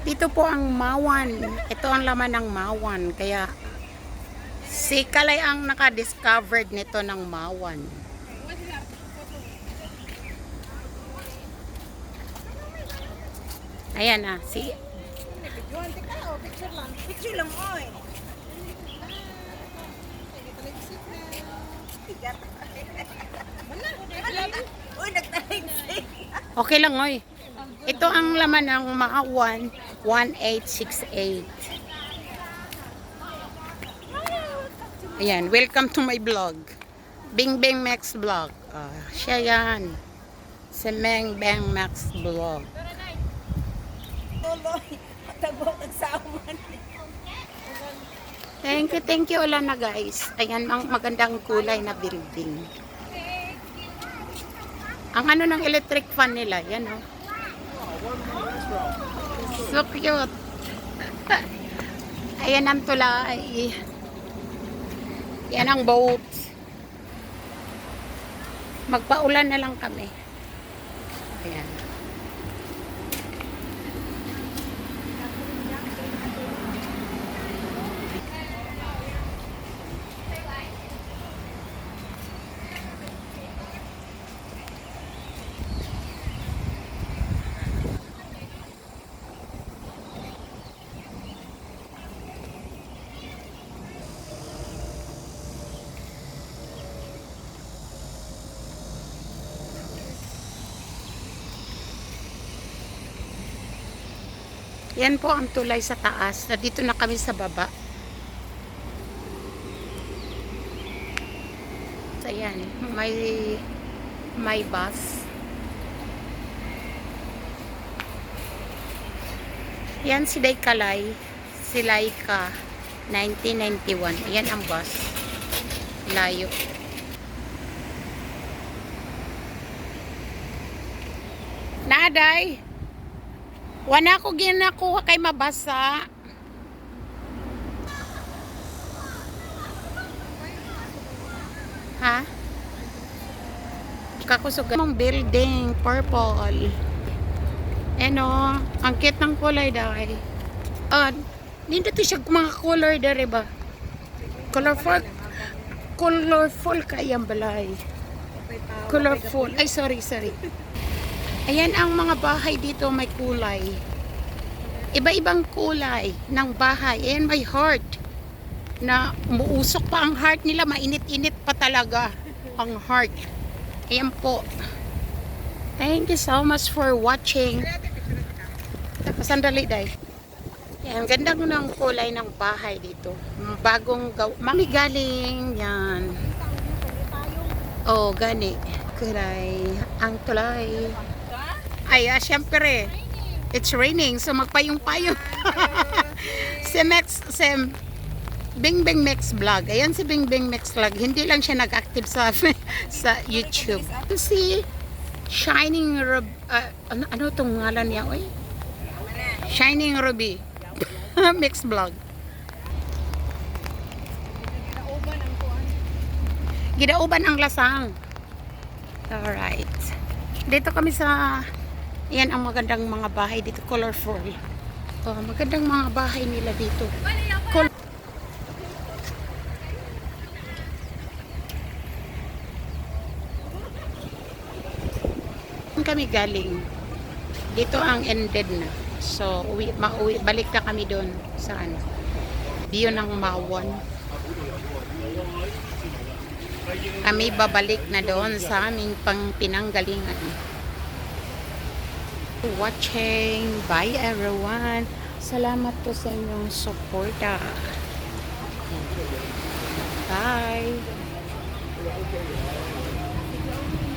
Dito po ang Mawan. Ito ang laman ng Mawan. Kaya si Kalay ang naka-discovered nito ng Mawan. Ayan na. Si Picture lang. Picture lang, oy. Uy, nagtaligsik. okay lang, oy. Ito ang laman ng Mawan 1868. Ayan. Welcome to my vlog. Bing Bing Max Vlog. Siya yan. Si Meng Bang Max Vlog. Tuloy. Matagbo nagsauman. Thank you ulan na guys. Ayan ang magandang kulay na building. Ang ano ng electric fan nila, yan oh. So cute. Ayan ang tulay. Yan ang boat. Magpaulan na lang kami. Ayan. Yan po ang tulay sa taas. Dito na kami sa baba. So, ayan. May bus. Yan si Day Kalay. Si Laika. 1991. Ayan ang bus. Layo. Naday! Wala ko ginakuha kay mabasa. Ha? Kakusugan mong building, purple. Ano, ang cute ng kulay dahil. Hindi to siya mga color dari ba? Colorful kayang balay. Colorful. Ay, sorry. Ayan ang mga bahay dito may kulay. Iba-ibang kulay ng bahay. Ayan may heart. Na umuusok pa ang heart nila. Mainit-init pa talaga ang heart. Ayan po. Thank you so much for watching. Tapos sandali day. Ayan, ganda ng kulay ng bahay dito. Bagong mamigaling. Yan. Oh, gani. Kulay. Ang tulay. Ay, syempre, it's raining, so magpayong-payong. si Bing Bing Max Vlog. Ayan si Bing Bing Max Vlog. Hindi lang siya nag-active sa YouTube. Si Shining Ruby. Ano itong ngalan niya? Oy? Shining Ruby. Mix Vlog. Gidauban ang lasang. Alright. Dito kami sa yan ang magandang mga bahay dito, colorful. Magandang mga bahay nila dito. Kami galing. Dito ang ended na. So, balik na kami doon sa ano. View ng Mawan. Kami babalik na doon sa aming pinanggalingan. Watching. Bye everyone. Salamat po sa inyong suporta. Bye.